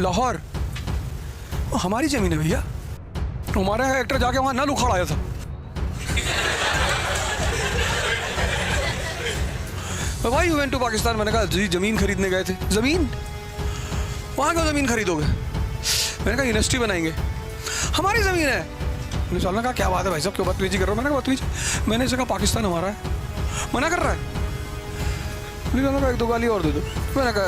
लाहौर हमारी जमीन है भैया। हमारा एक्टर जाके वहां नल उखाड़ आया था। भाई यू वेंट टू पाकिस्तान। मैंने कहा जी जमीन खरीदने गए थे। जमीन वहां क्यों जमीन खरीदोगे? मैंने कहा यूनिवर्सिटी बनाएंगे, हमारी जमीन है। ने कहा क्या बात है भाई साहब, क्यों बदतमीजी कर रहे हो? मैंने कहा बदतमीजी, मैंने इसे कहा पाकिस्तान हमारा है, मना कर रहा है। कहा एक दो गाली और दे दो। मैंने कहा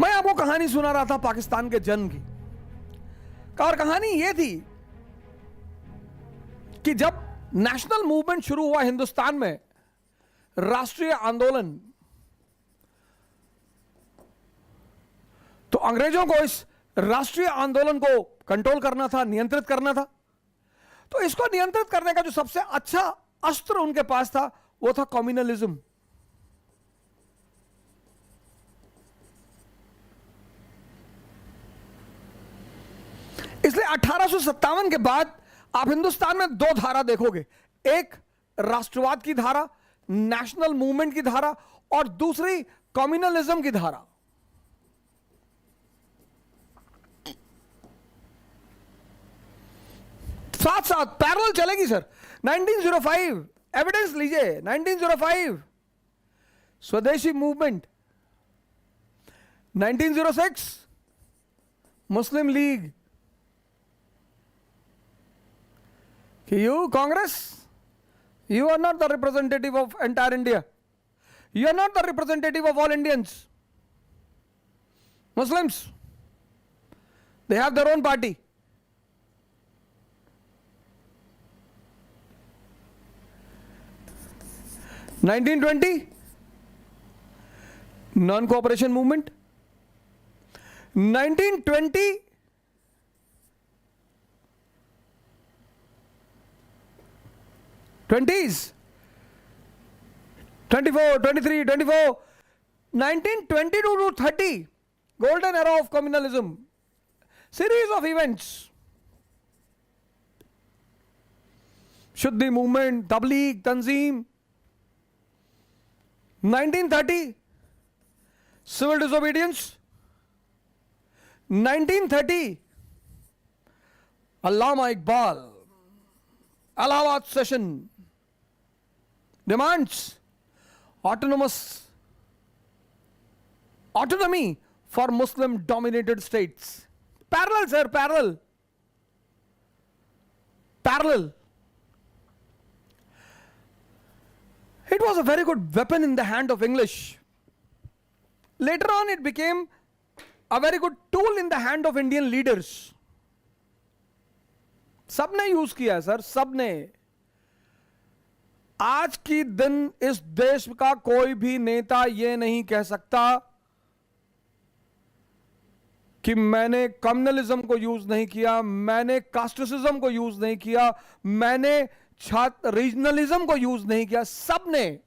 मैं आपको कहानी सुना रहा था पाकिस्तान के जन्म की, और कहानी यह थी कि जब नेशनल मूवमेंट शुरू हुआ हिंदुस्तान में, राष्ट्रीय आंदोलन, तो अंग्रेजों को इस राष्ट्रीय आंदोलन को कंट्रोल करना था, नियंत्रित करना था। तो इसको नियंत्रित करने का जो सबसे अच्छा अस्त्र उनके पास था वो था कम्युनलिज्म। इसलिए 1857 के बाद आप हिंदुस्तान में दो धारा देखोगे, एक राष्ट्रवाद की धारा, नेशनल मूवमेंट की धारा, और दूसरी कम्युनलिज्म की धारा। साथ साथ पैरेलल चलेगी सर। 1905 एविडेंस लीजिए, 1905 स्वदेशी movement, 1906 Muslim league. You Congress, you are not the representative of entire India. You are not the representative of all Indians. Muslims, they have their own party. (1920) non-cooperation movement. 1920 20s, 24, 23, 24, 1922 to 30, golden era of communalism, series of events, Shuddhi movement, Tabligh, Tanzeem. 1930, civil disobedience. 1930, Allama Iqbal, Allahabad session, demands autonomy for Muslim dominated states. Parallel sir, parallel. It was a very good weapon in the hand of English. Later on it became a very good tool in the hand of Indian leaders. सबने use किया है sir, सबने। आज की दिन इस देश का कोई भी नेता यह नहीं कह सकता कि मैंने कम्युनलिज्म को यूज नहीं किया, मैंने कास्टिसिज्म को यूज नहीं किया, मैंने छात्र रीजनलिज्म को यूज नहीं किया। सबने।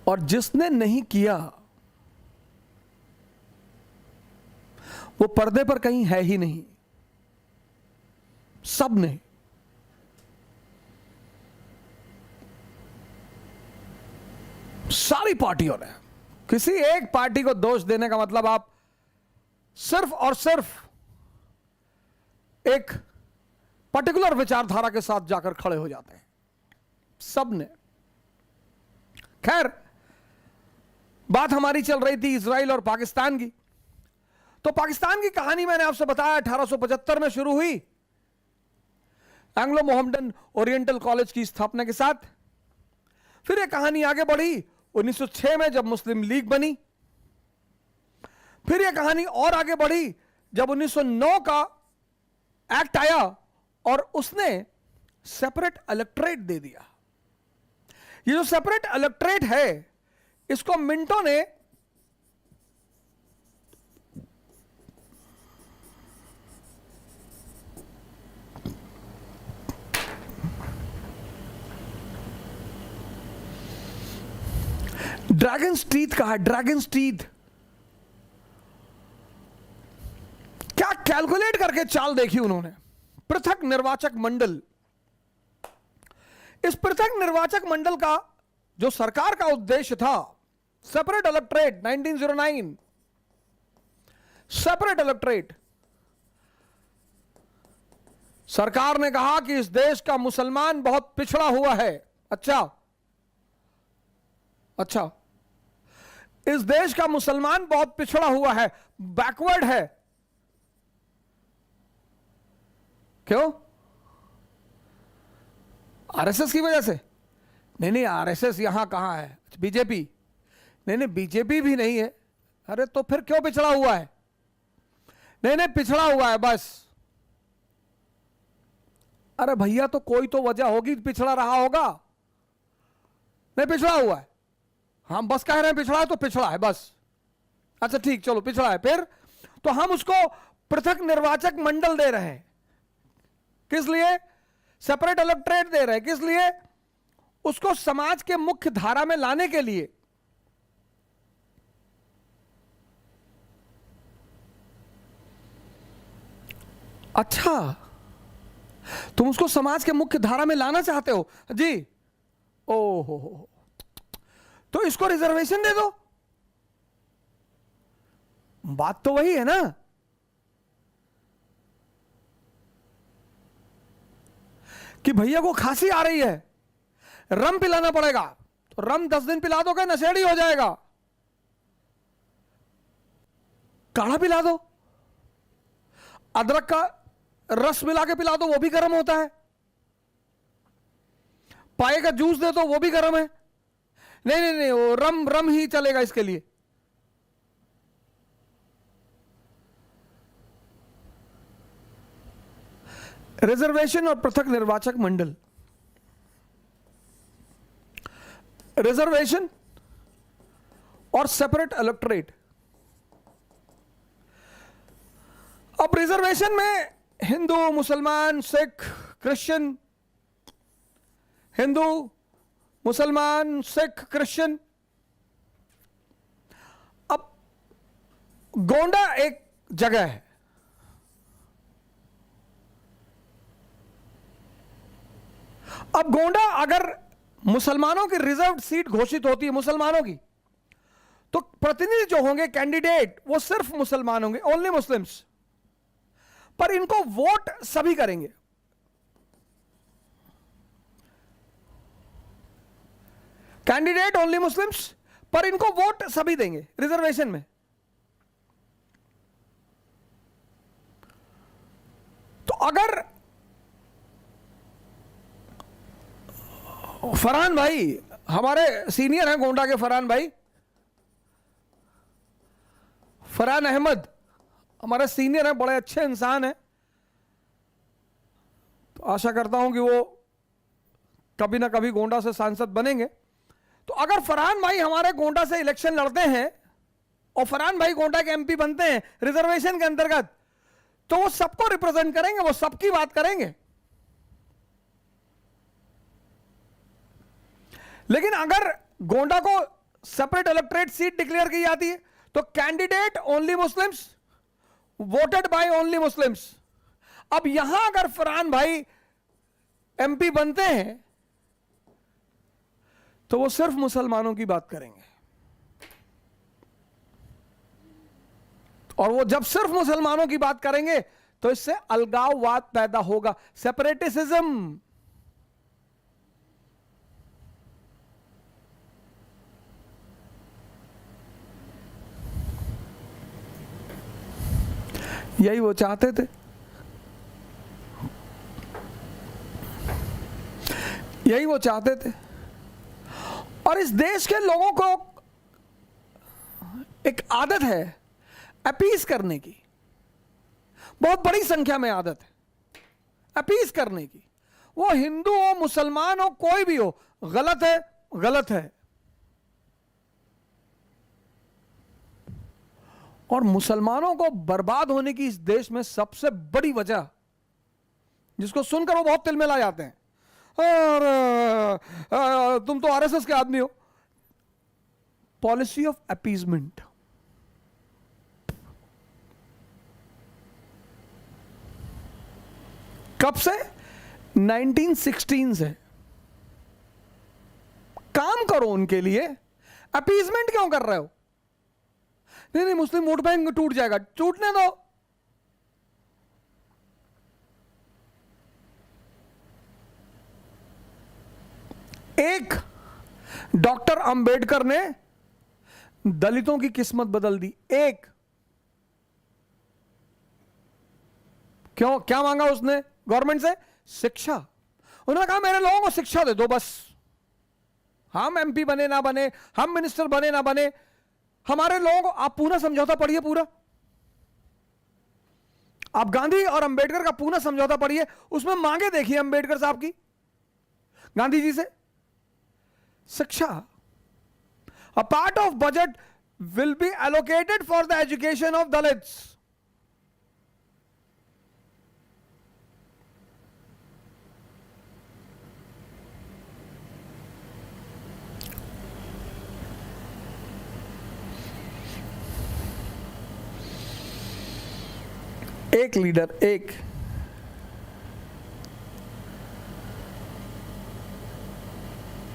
और जिसने नहीं किया वो पर्दे पर कहीं है ही नहीं। सबने। सारी पार्टियों ने। किसी एक पार्टी को दोष देने का मतलब आप सिर्फ और सिर्फ एक पर्टिकुलर विचारधारा के साथ जाकर खड़े हो जाते हैं। सबने। खैर, बात हमारी चल रही थी इजराइल और पाकिस्तान की। तो पाकिस्तान की कहानी मैंने आपसे बताया 1875 में शुरू हुई एंग्लो मोहम्मडन ओरिएंटल कॉलेज की स्थापना के साथ। फिर यह कहानी आगे बढ़ी 1906 में जब मुस्लिम लीग बनी। फिर यह कहानी और आगे बढ़ी जब 1909 का एक्ट आया और उसने सेपरेट इलेक्टोरेट दे दिया। ये जो सेपरेट इलेक्टोरेट है इसको मिंटो ने ड्रैगन्स टीथ कहा। ड्रैगन्स टीथ क्या कैलकुलेट करके चाल देखी उन्होंने। पृथक निर्वाचक मंडल, इस पृथक निर्वाचक मंडल का जो सरकार का उद्देश्य था, सेपरेट इलेक्टोरेट 1909, सेपरेट इलेक्टोरेट, सरकार ने कहा कि इस देश का मुसलमान बहुत पिछड़ा हुआ है। अच्छा, इस देश का मुसलमान बहुत पिछड़ा हुआ है, बैकवर्ड है। क्यों? आरएसएस की वजह से? नहीं, आरएसएस यहां कहां है? बीजेपी? नहीं, बीजेपी भी नहीं है। अरे तो फिर क्यों पिछड़ा हुआ है? नहीं, पिछड़ा हुआ है बस। अरे भैया, तो कोई तो वजह होगी, पिछड़ा रहा होगा। नहीं, पिछड़ा हुआ है। हम बस कह रहे हैं पिछड़ा है तो पिछड़ा है बस। अच्छा ठीक, चलो पिछड़ा है। फिर तो हम उसको पृथक निर्वाचक मंडल दे रहे हैं। किस लिए? सेपरेट इलेक्टोरेट दे रहे हैं। किस लिए? उसको समाज के मुख्य धारा में लाने के लिए। अच्छा, तुम उसको समाज के मुख्य धारा में लाना चाहते हो जी? ओहो, तो इसको रिजर्वेशन दे दो। बात तो वही है ना। कि भैया को खांसी आ रही है, रम पिलाना पड़ेगा, तो रम 10 दिन पिला दोगे, नशेड़ी हो जाएगा। काढ़ा पिला दो, अदरक का रस मिला के पिला दो, वो भी गर्म होता है। पाए का जूस दे दो, वो भी गर्म है। नहीं, वो रम ही चलेगा इसके लिए। रिजर्वेशन और पृथक निर्वाचक मंडल, रिजर्वेशन और सेपरेट इलेक्टोरेट। अब रिजर्वेशन में हिंदू, मुसलमान, सिख, क्रिश्चियन, हिंदू, मुसलमान, सिख, क्रिश्चियन। अब गोंडा एक जगह है, अब गोंडा अगर मुसलमानों की रिजर्व सीट घोषित होती है, मुसलमानों की, तो प्रतिनिधि जो होंगे, कैंडिडेट, वो सिर्फ मुसलमान होंगे, ओनली मुस्लिम्स। पर इनको वोट सभी करेंगे। कैंडिडेट ओनली मुस्लिम्स, पर इनको वोट सभी देंगे रिजर्वेशन में। तो अगर फरहान भाई, हमारे सीनियर हैं गोंडा के फरहान भाई, फरहान अहमद हमारे सीनियर हैं, बड़े अच्छे इंसान हैं, तो आशा करता हूं कि वो कभी ना कभी गोंडा से सांसद बनेंगे। तो अगर फरहान भाई हमारे गोंडा से इलेक्शन लड़ते हैं और फरहान भाई गोंडा के एमपी बनते हैं रिजर्वेशन के अंतर्गत, तो वो सबको रिप्रेजेंट करेंगे, वो सबकी बात करेंगे। लेकिन अगर गोंडा को सेपरेट इलेक्टोरेट सीट डिक्लेयर की जाती है, तो candidate only Muslims, voted by only Muslims. अब यहां अगर फरहान भाई एमपी बनते हैं, तो वो सिर्फ मुसलमानों की बात करेंगे। और वो जब सिर्फ मुसलमानों की बात करेंगे, तो इससे अलगाववाद पैदा होगा, सेपरेटिज्म। यही वो चाहते थे, यही वो चाहते थे। और इस देश के लोगों को एक आदत है अपीज करने की, बहुत बड़ी संख्या में आदत है अपीज करने की। वो हिंदू हो, मुसलमान हो, कोई भी हो, गलत है, गलत है। और मुसलमानों को बर्बाद होने की इस देश में सबसे बड़ी वजह, जिसको सुनकर वो बहुत तिलमिला जाते हैं, और तुम तो आरएसएस के आदमी हो, पॉलिसी ऑफ अपीजमेंट। कब से? 1916 से। काम करो उनके लिए, अपीजमेंट क्यों कर रहे हो? नहीं नहीं, मुस्लिम वोट बैंक टूट जाएगा, टूटने दो। एक डॉक्टर अंबेडकर ने दलितों की किस्मत बदल दी। एक, क्यों? क्या मांगा उसने गवर्नमेंट से? शिक्षा। उन्होंने कहा मेरे लोगों को शिक्षा दे दो बस, हम एमपी बने ना बने, हम मिनिस्टर बने ना बने, हमारे लोगों को आप पूना समझौता पढ़िए, पूरा आप गांधी और अंबेडकर का पूना समझौता पढ़िए, उसमें मांगे देखिए अंबेडकर साहब की गांधी जी से, शिक्षा। A part of budget will be allocated for the education of Dalits. एक लीडर, एक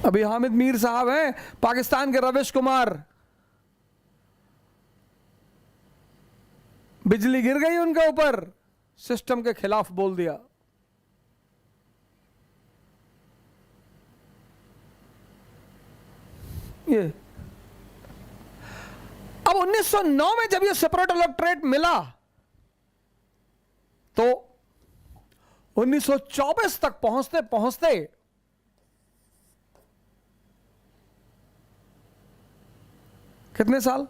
अभी हामिद मीर साहब हैं, पाकिस्तान के रविश कुमार, बिजली गिर गई उनके ऊपर, सिस्टम के खिलाफ बोल दिया। ये अब 1909 में जब ये सेपरेट इलेक्टोरेट मिला तो 1924 तक पहुंचते पहुंचते कितने साल?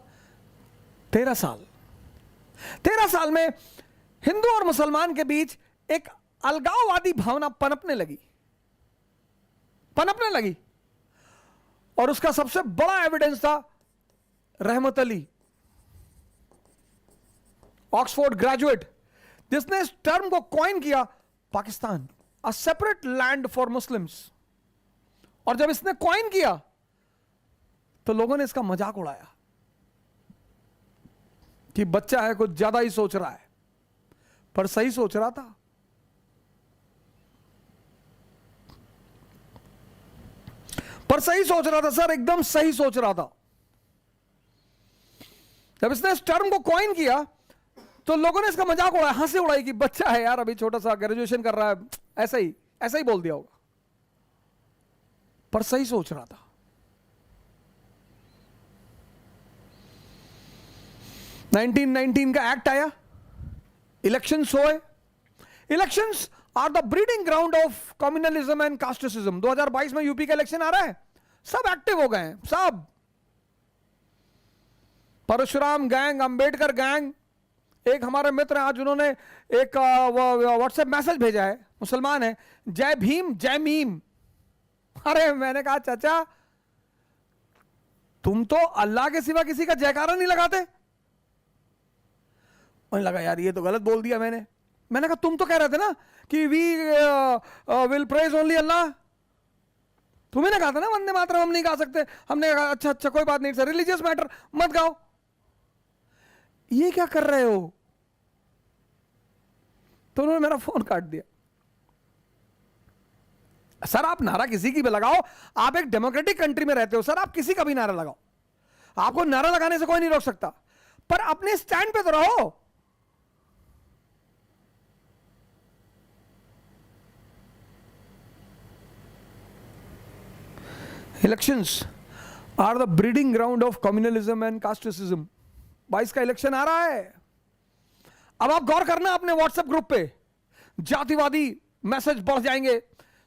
13 साल। 13 साल में हिंदू और मुसलमान के बीच एक अलगाववादी भावना पनपने लगी। और उसका सबसे बड़ा एविडेंस था रहमत अली, ऑक्सफोर्ड ग्रेजुएट, जिसने इस टर्म को कॉइन किया, Pakistan a separate land for Muslims. और जब इसने कॉइन किया तो लोगों ने इसका मजाक उड़ाया कि बच्चा है, कुछ ज्यादा ही सोच रहा है, पर सही सोच रहा था। सर, एकदम सही सोच रहा था। जब इसने इस टर्म को कॉइन किया तो लोगों ने इसका मजाक उड़ाया, हंसी उड़ाई कि बच्चा है यार, अभी छोटा सा ग्रेजुएशन कर रहा है, ऐसा ही बोल दिया होगा, पर सही सोच रहा था। (1919) का एक्ट आया, इलेक्शंस हुए। Elections are the breeding ground of communalism and casteism. 2022 में यूपी का इलेक्शन आ रहा है, सब एक्टिव हो गए हैं, सब। Parshuram gang, Ambedkar gang. एक हमारे मित्र आज उन्होंने एक व्हाट्सएप मैसेज भेजा है, मुसलमान है, जय भीम जय मीम। अरे मैंने कहा चाचा तुम तो अल्लाह के सिवा किसी का जयकारा नहीं लगाते। मुझे लगा यार ये तो गलत बोल दिया मैंने कहा तुम तो कह रहे थे ना कि वी विल प्रेज ओनली अल्लाह। तुम्हें ना कहा था ना वंदे मातरम हम नहीं गा सकते। हमने कहा अच्छा कोई बात नहीं सर, रिलीजियस मैटर मत गाओ। ये क्या कर रहे हो? तो उन्होंने मेरा फोन काट दिया। सर आप नारा किसी की भी लगाओ, आप एक डेमोक्रेटिक कंट्री में रहते हो सर, आप किसी का भी नारा लगाओ, आपको नारा लगाने से कोई नहीं रोक सकता, पर अपने स्टैंड पे तो रहो। Elections are the breeding ground of communalism and casteism. 22 का इलेक्शन आ रहा है। अब आप गौर करना अपने व्हाट्सएप ग्रुप पे, जातिवादी मैसेज बढ़ जाएंगे,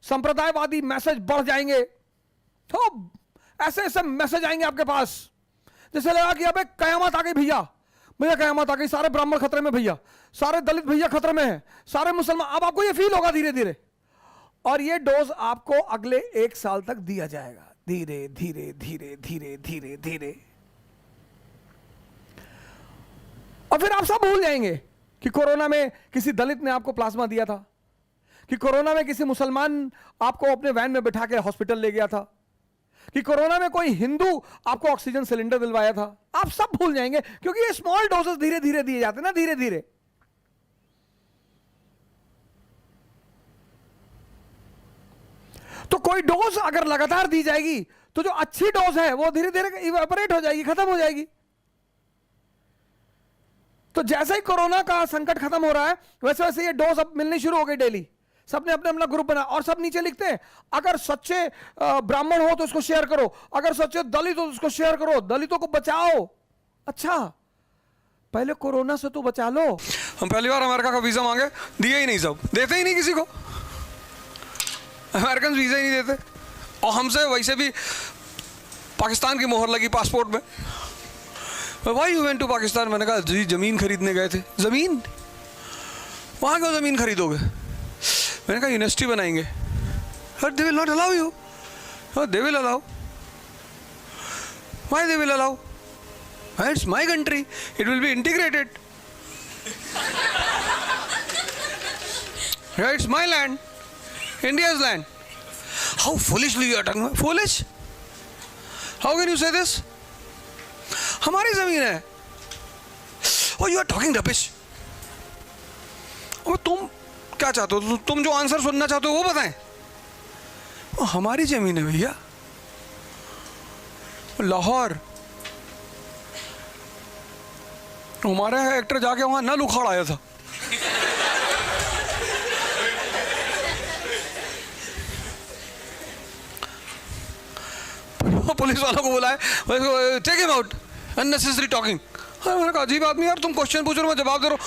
संप्रदायवादी मैसेज बढ़ जाएंगे, तो ऐसे ऐसे मैसेज आएंगे आपके पास जैसे लगा कि अबे कयामत आ गई भैया, कयामत आ गई, सारे ब्राह्मण खतरे में भैया, सारे दलित भैया खतरे में हैं, सारे मुसलमान। अब आपको ये फील होगा धीरे धीरे, और ये डोज आपको अगले 1 साल तक दिया जाएगा, धीरे धीरे धीरे धीरे धीरे धीरे। और फिर आप सब भूल जाएंगे कि कोरोना में किसी दलित ने आपको प्लाज्मा दिया था, कि कोरोना में किसी मुसलमान आपको अपने वैन में बिठा के हॉस्पिटल ले गया था, कि कोरोना में कोई हिंदू आपको ऑक्सीजन सिलेंडर दिलवाया था। आप सब भूल जाएंगे क्योंकि ये स्मॉल डोजेस धीरे धीरे दिए जाते हैं ना, धीरे धीरे। तो कोई कोई डोज अगर लगातार दी जाएगी तो जो अच्छी डोज है वो धीरे धीरे इवेपोरेट हो जाएगी, खत्म हो जाएगी। तो जैसे ही कोरोना का संकट खत्म हो रहा है वैसे वैसे ये डोज अब मिलनी शुरू हो गई डेली। सबने अपना अपना ग्रुप बना और सब नीचे लिखते हैं अगर सच्चे ब्राह्मण हो तो उसको शेयर करो, अगर सच्चे दलित हो तो उसको शेयर करो, दलितों को बचाओ। अच्छा पहले कोरोना से तो बचा लो। हम पहली बार अमेरिका का वीजा मांगे, दिए ही नहीं, सब देते ही नहीं किसी को, अमेरिकन वीजा ही नहीं देते। और हमसे वैसे भी पाकिस्तान की मोहर लगी पासपोर्ट में। Why you went to Pakistan? मैंने कहा जी जमीन खरीदने गए थे। जमीन? वहां क्यों जमीन खरीदोगे? मैंने कहा यूनिवर्सिटी बनाएंगे। They will not allow you. They will allow. Why they will allow? It's my country, it will be integrated, it's my land, India's land. How foolishly you are talking? Foolish? How can you say this? हमारी जमीन है। Oh you are talking rubbish. ओ तुम क्या चाहते हो? तुम जो आंसर सुनना चाहते हो वो बताएं। ओ हमारी जमीन है भैया, लाहौर। हमारा एक्टर जाके वहां नल उखाड़ आया था। पुलिस वालों को बुलाए, take him out, unnecessary talking. मैंने कहा अजीब आदमी यार, तुम क्वेश्चन पूछ रहे हो मैं जवाब दे रहा हूं,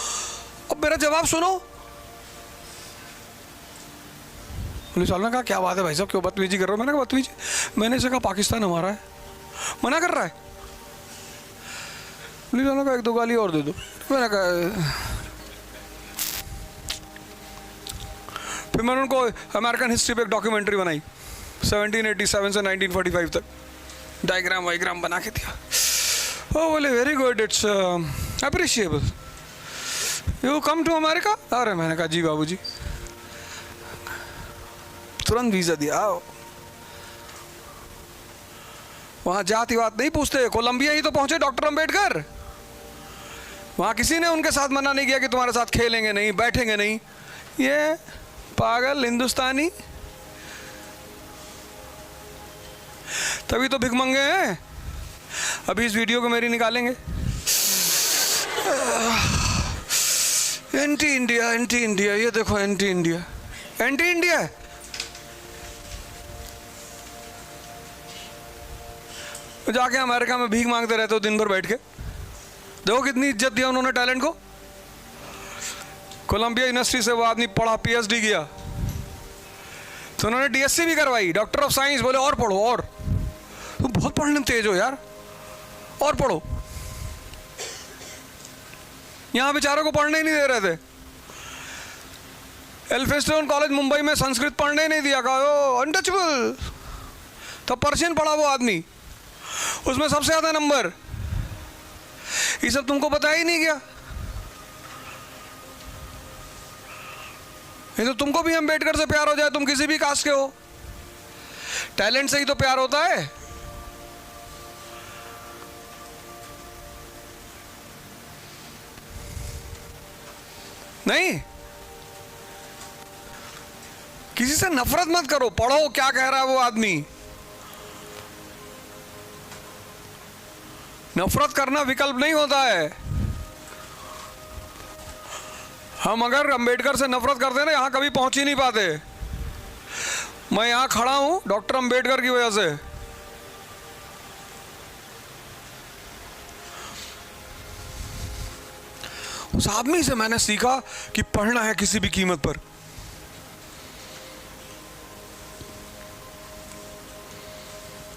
अब मेरा जवाब सुनो। पुलिस वालों ने कहा क्या बात है भाई साहब, क्यों बदतमीजी कर रहे हो? मैंने कहा बदतमीजी? मैंने इसे कहा पाकिस्तान हमारा है, मना कर रहा है। पुलिस वालों ने कहा एक दो गाली और दे दो। मैंने कहा, फिर मैंने उनको अमेरिकन हिस्ट्री पे एक डॉक्यूमेंट्री बनाई 1787 से 1945 तक, डायग्राम वाइग्राम बना के दिया। ओ बोले very good, it's appreciable, you come to America? अरे मैंने कहा जी बाबूजी। तुरंत वीजा दिया। वहां जातिवाद नहीं पूछते। कोलंबिया ही तो पहुंचे डॉक्टर अंबेडकर, वहां किसी ने उनके साथ मना नहीं किया कि तुम्हारे साथ खेलेंगे नहीं, बैठेंगे नहीं। ये पागल हिंदुस्तानी, तभी तो भिखमंगे हैं। अभी इस वीडियो को मेरी निकालेंगे, एंटी इंडिया, एंटी इंडिया, ये देखो एंटी इंडिया, एंटी इंडिया है। जाके अमेरिका में भीख मांगते रहते हो दिन भर बैठ के। देखो कितनी इज्जत दिया उन्होंने टैलेंट को। कोलंबिया यूनिवर्सिटी से वो आदमी पढ़ा, पीएचडी किया, तो उन्होंने डीएससी भी करवाई, डॉक्टर ऑफ साइंस। बोले और पढ़ो, और तुम बहुत पढ़ने में तेज हो यार, और पढ़ो। यहां बेचारों को पढ़ने ही नहीं दे रहे थे। एल्फिंस्टन कॉलेज मुंबई में संस्कृत पढ़ने ही नहीं दिया, कहा अनटचेबल। तब पर्शियन पढ़ा वो आदमी, उसमें सबसे ज्यादा नंबर। ये सब तुमको पता ही नहीं क्या? ये तो तुमको भी अंबेडकर से प्यार हो जाए, तुम किसी भी कास्ट के हो, टैलेंट से ही तो प्यार होता है। नहीं, किसी से नफरत मत करो, पढ़ो क्या कह रहा है वो आदमी। नफरत करना विकल्प नहीं होता है। हम अगर अंबेडकर से नफरत करते ना, यहां कभी पहुंच ही नहीं पाते। मैं यहां खड़ा हूं डॉक्टर अंबेडकर की वजह से। उस आदमी से मैंने सीखा कि पढ़ना है किसी भी कीमत पर।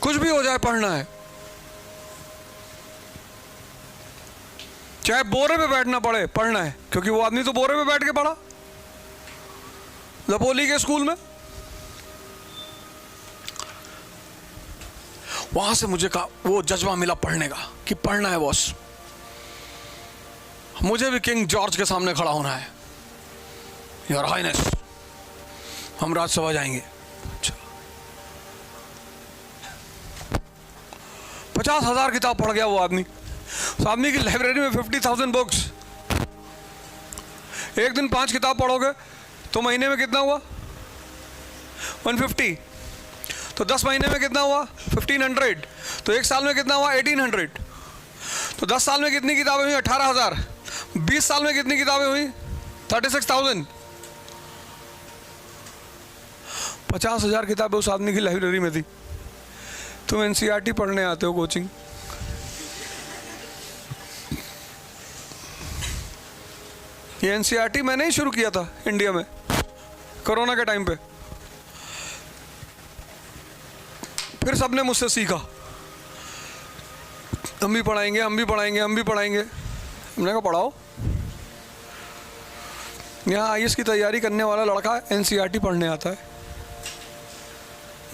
कुछ भी हो जाए पढ़ना है, चाहे बोरे पे बैठना पड़े, पढ़ना है। क्योंकि वो आदमी तो बोरे पे बैठ के पढ़ा लपोली के स्कूल में। वहां से मुझे वो जज्बा मिला पढ़ने का कि पढ़ना है बॉस, मुझे भी किंग जॉर्ज के सामने खड़ा होना है। योर हाइनेस, हम राज्यसभा जाएंगे। 50,000 किताब पढ़ गया वो आदमी। उस आदमी की लाइब्रेरी में 50,000 बुक्स। एक दिन 5 किताब पढ़ोगे तो महीने में कितना हुआ? 150। तो 10 महीने में कितना हुआ 1500, तो एक साल में कितना हुआ 1800, तो 10 साल में कितनी किताबें हुई 18,000, 20 साल में कितनी किताबें हुई 36,000। 50,000 किताबें उस आदमी की लाइब्रेरी में थी। तुम एनसीईआरटी पढ़ने आते हो कोचिंग। ये एनसीईआरटी मैंने ही शुरू किया था इंडिया में कोरोना के टाइम पे, फिर सबने मुझसे सीखा, हम भी पढ़ाएंगे, हम भी पढ़ाएंगे, हम भी पढ़ाएंगे। हमने कहा पढ़ाओ। यहाँ आईएएस की तैयारी करने वाला लड़का एनसीईआरटी पढ़ने आता है,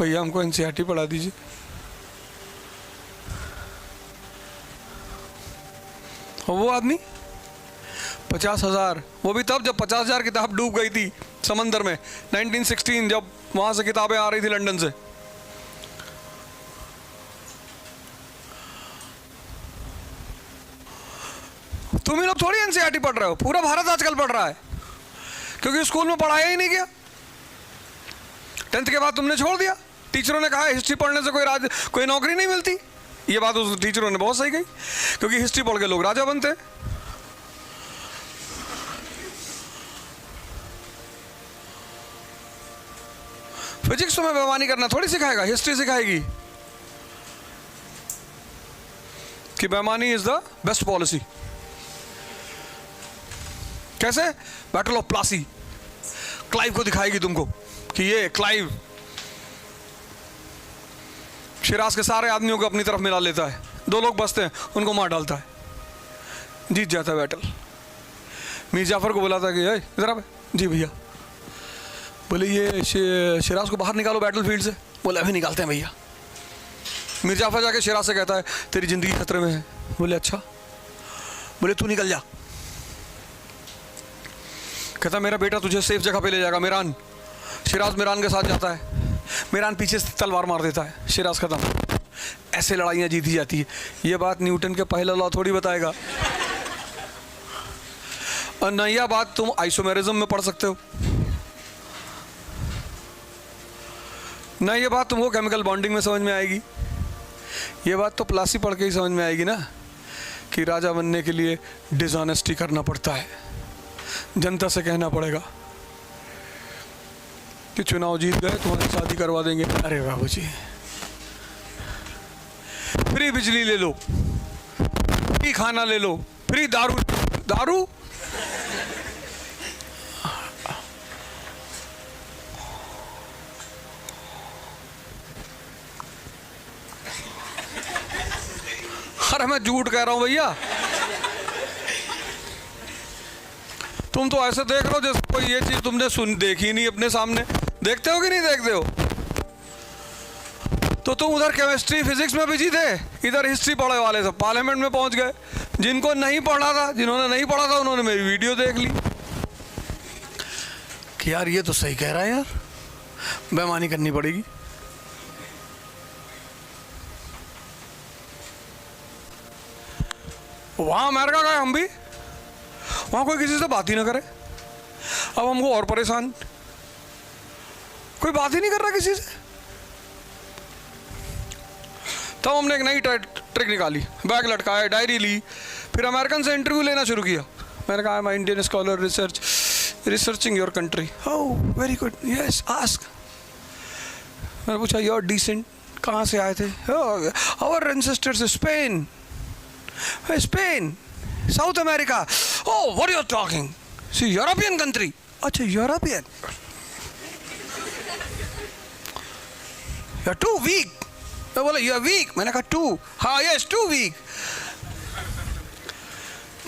भैया हमको एनसीईआरटी पढ़ा दीजिए। और वो आदमी 50,000, वो भी तब जब 50,000 किताब डूब गई थी समंदर में 1916, जब वहां से किताबें आ रही थी लंदन से। तुम ही लोग थोड़ी एनसीईआरटी पढ़ रहे हो, पूरा भारत आजकल पढ़ रहा है, क्योंकि स्कूल में पढ़ाया ही नहीं गया। 10th के बाद तुमने छोड़ दिया। टीचरों ने कहा हिस्ट्री पढ़ने से कोई नौकरी नहीं मिलती। ये बात उस टीचरों ने बहुत सही कही, क्योंकि हिस्ट्री पढ़ के लोग राजा बनते हैं। फिजिक्स तुम्हें बेईमानी करना थोड़ी सिखाएगा, हिस्ट्री सिखाएगी कि बेईमानी इज द बेस्ट पॉलिसी। कैसे? बैटल ऑफ प्लासी, क्लाइव को दिखाएगी तुमको कि ये क्लाइव शिराज के सारे आदमियों को अपनी तरफ मिला लेता है, 2 लोग बचते हैं, उनको मार डालता है, जीत जाता है बैटल। मीर जाफर को बोला था कि इधर आ। जी भैया। बोले ये शिराज को बाहर निकालो बैटल फील्ड से। बोले अभी निकालते हैं भैया। मीर जाफर जाके शिराज से कहता है तेरी जिंदगी खतरे में है। बोले अच्छा। बोले तू निकल जा। कहता मेरा बेटा तुझे सेफ जगह पे ले जाएगा, मिरान। शिराज मिरान के साथ जाता है, मिरान पीछे से तलवार मार देता है, शिराज खत्म। ऐसे लड़ाइयाँ जीती जाती है। ये बात न्यूटन के पहला लॉ थोड़ी बताएगा, और न यह बात तुम आइसोमेरिज्म में पढ़ सकते हो, न ये बात तुमको केमिकल बॉन्डिंग में समझ में आएगी। ये बात तो प्लासी पढ़ के ही समझ में आएगी ना, कि राजा बनने के लिए डिसऑनेस्टी करना पड़ता है, जनता से कहना पड़ेगा कि चुनाव जीत गए तुम्हारी शादी करवा देंगे। अरे बाबू जी, फ्री बिजली ले लो, फ्री खाना ले लो, फ्री दारू। दारू अरे मैं झूठ कह रहा हूं भैया, तुम तो ऐसे देख रहे हो जैसे कोई ये चीज तुमने देखी नहीं अपने सामने। देखते हो कि नहीं देखते हो? तो तुम उधर केमिस्ट्री फिजिक्स में बिजी थे, इधर हिस्ट्री पढ़े वाले सब पार्लियामेंट में पहुंच गए। जिनको नहीं पढ़ा था, जिन्होंने नहीं पढ़ा था, उन्होंने मेरी वीडियो देख ली कि यार ये तो सही कह रहा है, यार बेईमानी करनी पड़ेगी। वहां अमेरिका गए हम भी, वहां कोई किसी से बात ही ना करे। अब हमको और परेशान, कोई बात ही नहीं कर रहा किसी से। तब हमने एक नई ट्रिक निकाली, बैग लटकाया, डायरी ली, फिर अमेरिकन से इंटरव्यू लेना शुरू किया। मैंने कहा मैं Indian scholar researching your country. Oh very good, yes ask. मैंने पूछा योर डिसेंट कहाँ से आए थे? Our ancestors Spain. Spain, South America. Oh, what are you talking? See, European country. अच्छा, European. You're too weak. मैं बोला you're weak. मैंने कहा too. हाँ, yes, too weak.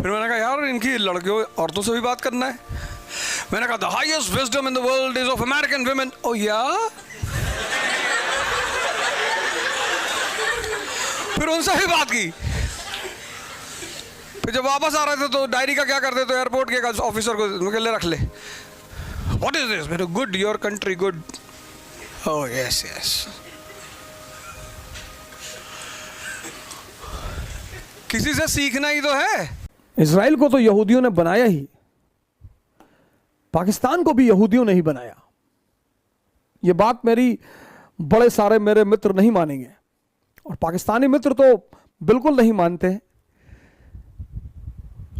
फिर मैंने कहा यार इनकी लड़कियों औरतों से भी बात करना है। मैंने कहा the highest wisdom in the world is of American women. Oh yeah? फिर उनसे भी बात की। जब वापस आ रहे थे तो डायरी का क्या करते, तो एयरपोर्ट के ऑफिसर को ले रख ले। What is this? Very good, your country good. Oh yes yes. किसी से सीखना ही तो है। इजराइल को तो यहूदियों ने बनाया ही, पाकिस्तान को भी यहूदियों ने ही बनाया। ये बात मेरी बड़े सारे मेरे मित्र नहीं मानेंगे, और पाकिस्तानी मित्र तो बिल्कुल नहीं मानते हैं।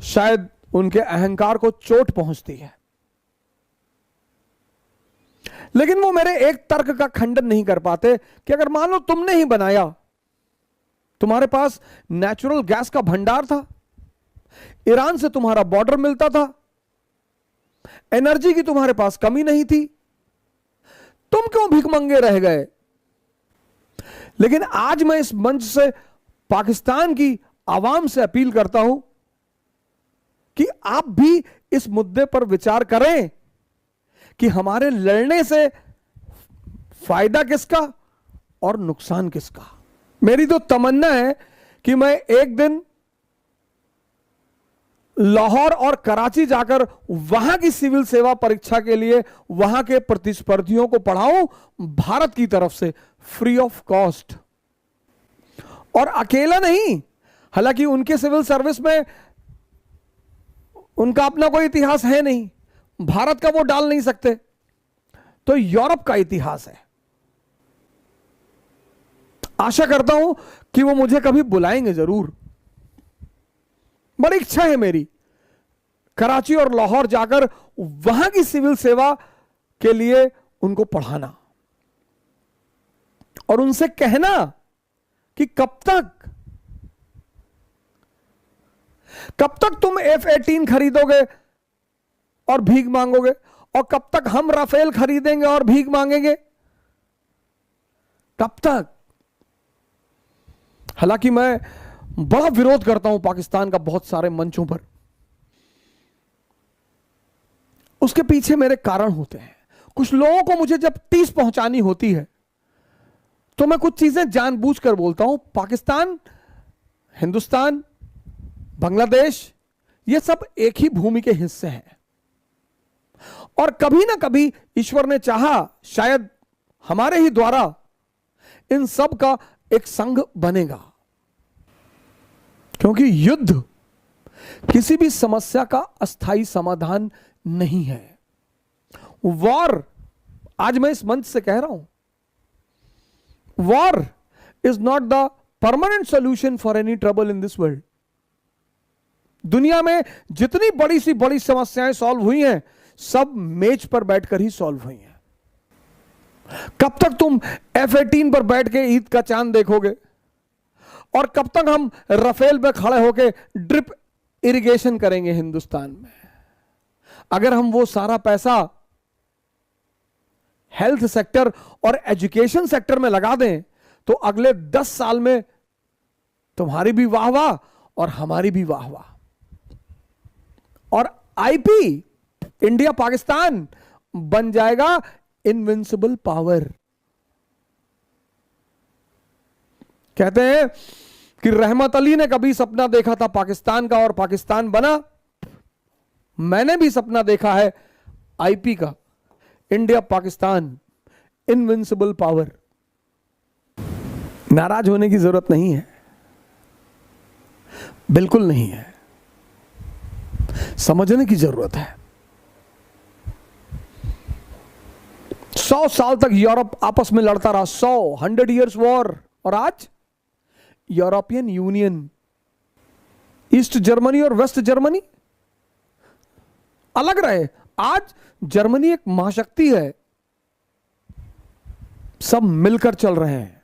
शायद उनके अहंकार को चोट पहुंचती है, लेकिन वो मेरे एक तर्क का खंडन नहीं कर पाते कि अगर मान लो तुमने ही बनाया, तुम्हारे पास नेचुरल गैस का भंडार था, ईरान से तुम्हारा बॉर्डर मिलता था, एनर्जी की तुम्हारे पास कमी नहीं थी, तुम क्यों भिखमंगे रह गए? लेकिन आज मैं इस मंच से पाकिस्तान की आवाम से अपील करता हूं कि आप भी इस मुद्दे पर विचार करें कि हमारे लड़ने से फायदा किसका और नुकसान किसका। मेरी तो तमन्ना है कि मैं एक दिन लाहौर और कराची जाकर वहां की सिविल सेवा परीक्षा के लिए वहां के प्रतिस्पर्धियों को पढ़ाऊं, भारत की तरफ से फ्री ऑफ कॉस्ट। और अकेला नहीं, हालांकि उनके सिविल सर्विस में उनका अपना कोई इतिहास है नहीं, भारत का वो डाल नहीं सकते, तो यूरोप का इतिहास है। आशा करता हूं कि वो मुझे कभी बुलाएंगे जरूर। बड़ी इच्छा है मेरी कराची और लाहौर जाकर वहां की सिविल सेवा के लिए उनको पढ़ाना और उनसे कहना कि कब तक तुम F-18 खरीदोगे और भीख मांगोगे, और कब तक हम राफेल खरीदेंगे और भीख मांगेंगे? कब तक? हालांकि मैं बड़ा विरोध करता हूं पाकिस्तान का बहुत सारे मंचों पर, उसके पीछे मेरे कारण होते हैं। कुछ लोगों को मुझे जब टीस पहुंचानी होती है तो मैं कुछ चीजें जानबूझकर बोलता हूं। पाकिस्तान, हिंदुस्तान, बांग्लादेश, ये सब एक ही भूमि के हिस्से हैं, और कभी ना कभी ईश्वर ने चाहा, शायद हमारे ही द्वारा इन सब का एक संघ बनेगा। क्योंकि युद्ध किसी भी समस्या का अस्थायी समाधान नहीं है। वॉर, आज मैं इस मंच से कह रहा हूं, war is not the permanent solution for any trouble in this world. दुनिया में जितनी बड़ी सी बड़ी समस्याएं सॉल्व हुई हैं, सब मेज पर बैठकर ही सॉल्व हुई हैं। कब तक तुम F-18 पर बैठ के ईद का चांद देखोगे, और कब तक हम राफेल में खड़े होकर ड्रिप इरिगेशन करेंगे हिंदुस्तान में? अगर हम वो सारा पैसा हेल्थ सेक्टर और एजुकेशन सेक्टर में लगा दें तो अगले 10 साल में तुम्हारी भी वाह वाह और हमारी भी वाह वाह। और IP, इंडिया पाकिस्तान बन जाएगा इनविंसिबल पावर। कहते हैं कि रहमत अली ने कभी सपना देखा था पाकिस्तान का और पाकिस्तान बना। मैंने भी सपना देखा है IP का, इंडिया पाकिस्तान इनविंसिबल पावर। नाराज होने की जरूरत नहीं है, बिल्कुल नहीं है, समझने की जरूरत है। 100 साल तक यूरोप आपस में लड़ता रहा, 100 years वॉर, और आज यूरोपियन यूनियन, ईस्ट जर्मनी और वेस्ट जर्मनी अलग रहे। आज जर्मनी एक महाशक्ति है, सब मिलकर चल रहे हैं।